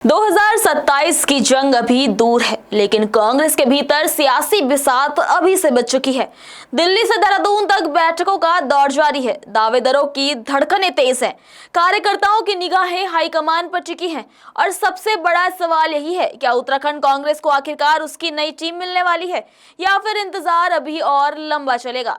2027 की जंग अभी दूर है, लेकिन कांग्रेस के भीतर सियासी बिसात अभी से बच चुकी है। दिल्ली से देहरादून तक बैठकों का दौर जारी है। दावेदारों की धड़कनें तेज हैं, कार्यकर्ताओं की निगाहें हाईकमान पर टिकी हैं और सबसे बड़ा सवाल यही है, क्या उत्तराखंड कांग्रेस को आखिरकार उसकी नई टीम मिलने वाली है या फिर इंतजार अभी और लंबा चलेगा।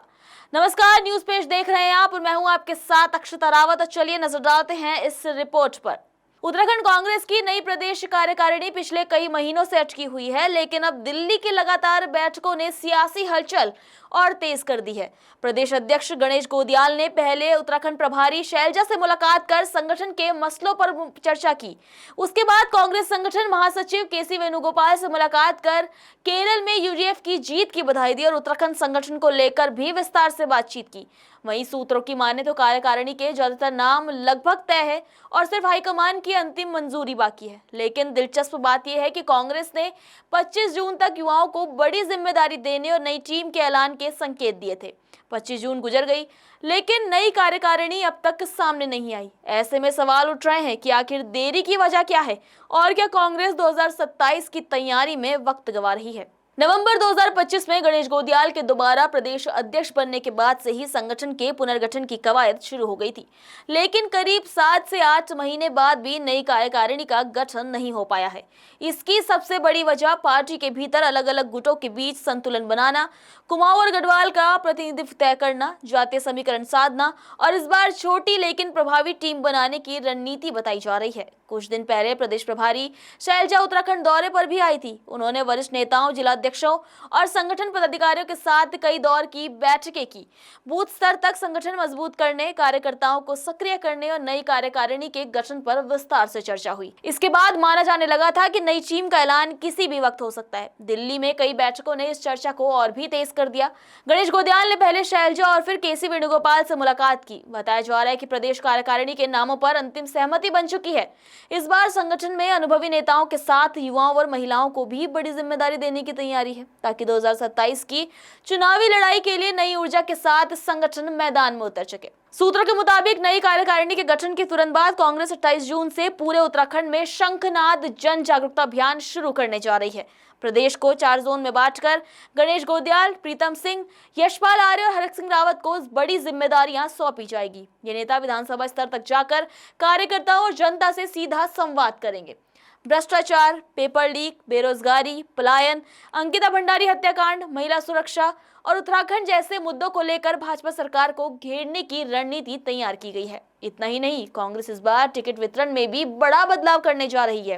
नमस्कार, न्यूज पेज देख रहे हैं आप और मैं हूं आपके साथ अक्षता रावत। तो चलिए नजर डालते हैं इस रिपोर्ट पर। उत्तराखंड कांग्रेस की नई प्रदेश कार्यकारिणी पिछले कई महीनों से अटकी हुई है, लेकिन अब दिल्ली की लगातार बैठकों ने सियासी हलचल और तेज कर दी है। प्रदेश अध्यक्ष गणेश गोदियाल ने पहले उत्तराखंड प्रभारी शैलजा से मुलाकात कर संगठन के मसलों पर चर्चा की। उसके बाद कांग्रेस संगठन महासचिव केसी वेणुगोपाल से मुलाकात कर केरल में यूडीएफ की जीत की बधाई दी और उत्तराखंड संगठन को लेकर भी विस्तार से बातचीत की। वहीं सूत्रों की माने तो कार्यकारिणी के ज्यादातर नाम लगभग तय है और सिर्फ हाईकमान की अंतिम मंजूरी बाकी है। लेकिन दिलचस्प बात यह है कि कांग्रेस ने 25 जून तक युवाओं को बड़ी जिम्मेदारी देने और नई टीम के ऐलान के संकेत दिए थे। 25 जून गुजर गई, लेकिन नई कार्यकारिणी अब तक सामने नहीं आई। ऐसे में सवाल उठ रहे हैं कि आखिर देरी की वजह क्या है और क्या कांग्रेस 2027 की तैयारी में वक्त गंवा रही है। नवंबर 2025 में गणेश गोदियाल के दोबारा प्रदेश अध्यक्ष बनने के बाद से ही संगठन के पुनर्गठन की कवायद शुरू हो गई थी, लेकिन करीब 7 से 8 महीने बाद भी नई कार्यकारिणी का गठन नहीं हो पाया है। इसकी सबसे बड़ी वजह पार्टी के भीतर अलग अलग गुटों के बीच संतुलन बनाना, कुमाऊं और गढ़वाल का प्रतिनिधित्व तय करना, जातीय समीकरण साधना और इस बार छोटी लेकिन प्रभावी टीम बनाने की रणनीति बताई जा रही है। कुछ दिन पहले प्रदेश प्रभारी शैलजा उत्तराखंड दौरे पर भी आई थी। उन्होंने वरिष्ठ नेताओं, जिला अध्यक्षों और संगठन पदाधिकारियों के साथ कई दौर की बैठकें की। बूथ स्तर तक संगठन मजबूत करने, कार्यकर्ताओं को सक्रिय करने और नई कार्यकारिणी के गठन पर विस्तार से चर्चा हुई। इसके बाद माना जाने लगा था कि नई टीम का ऐलान किसी भी वक्त हो सकता है। दिल्ली में कई बैठकों ने इस चर्चा को और भी तेज कर दिया। गणेश गोदियाल ने पहले शैलजा और फिर केसी वेणुगोपाल से मुलाकात की। बताया जा रहा है कि प्रदेश कार्यकारिणी के नामों पर अंतिम सहमति बन चुकी है। इस बार संगठन में अनुभवी नेताओं के साथ युवाओं और महिलाओं को भी बड़ी जिम्मेदारी देने की तैयारी है, ताकि 2027 की चुनावी लड़ाई के लिए नई ऊर्जा के साथ संगठन मैदान में उतर सके। सूत्रों के मुताबिक नई कार्यकारिणी के गठन के तुरंत बाद कांग्रेस 28 जून से पूरे उत्तराखंड में शंखनाद जन जागरूकता अभियान शुरू करने जा रही है। प्रदेश को 4 जोन में बांटकर गणेश गोदियाल, प्रीतम सिंह, यशपाल आर्य और हरक सिंह रावत को बड़ी जिम्मेदारियां सौंपी जाएगी। ये नेता विधानसभा स्तर तक जाकर कार्यकर्ताओं और जनता से सीधा संवाद करेंगे। भ्रष्टाचार, पेपर लीक, बेरोजगारी, पलायन, अंकिता भंडारी हत्याकांड, महिला सुरक्षा और उत्तराखंड जैसे मुद्दों को लेकर भाजपा सरकार को घेरने की रणनीति तैयार की गई है। इतना ही नहीं, कांग्रेस इस बार टिकट वितरण में भी बड़ा बदलाव करने जा रही है।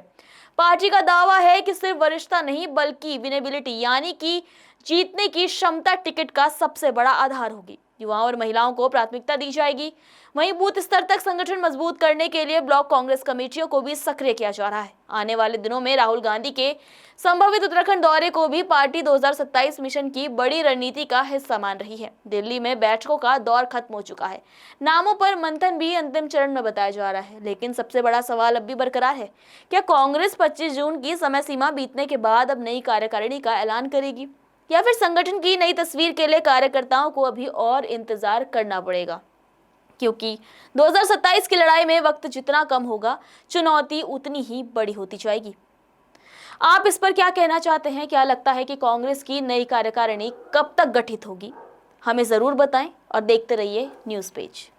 पार्टी का दावा है कि सिर्फ वरिष्ठता नहीं, बल्कि विनेबिलिटी यानी कि जीतने की क्षमता टिकट का सबसे बड़ा आधार होगी। युवाओं और महिलाओं को प्राथमिकता दी जाएगी। वहीं बूथ स्तर तक संगठन मजबूत करने के लिए ब्लॉक कांग्रेस कमेटियों को भी सक्रिय किया जा रहा है। आने वाले दिनों में राहुल गांधी के संभावित उत्तराखंड दौरे को भी पार्टी 2027 मिशन की बड़ी रणनीति का हिस्सा मान रही है। दिल्ली में बैठकों का दौर खत्म हो चुका है। नामों पर मंथन भी अंतिम चरण में बताया जा रहा है, लेकिन सबसे बड़ा सवाल अब भी बरकरार है, क्या कांग्रेस 25 जून की समय सीमा बीतने के बाद अब नई कार्यकारिणी का ऐलान करेगी या फिर संगठन की नई तस्वीर के लिए कार्यकर्ताओं को अभी और इंतजार करना पड़ेगा। क्योंकि 2027 की लड़ाई में वक्त जितना कम होगा, चुनौती उतनी ही बड़ी होती जाएगी। आप इस पर क्या कहना चाहते हैं? क्या लगता है कि कांग्रेस की नई कार्यकारिणी कब तक गठित होगी? हमें जरूर बताएं और देखते रहिए न्यूज पेज।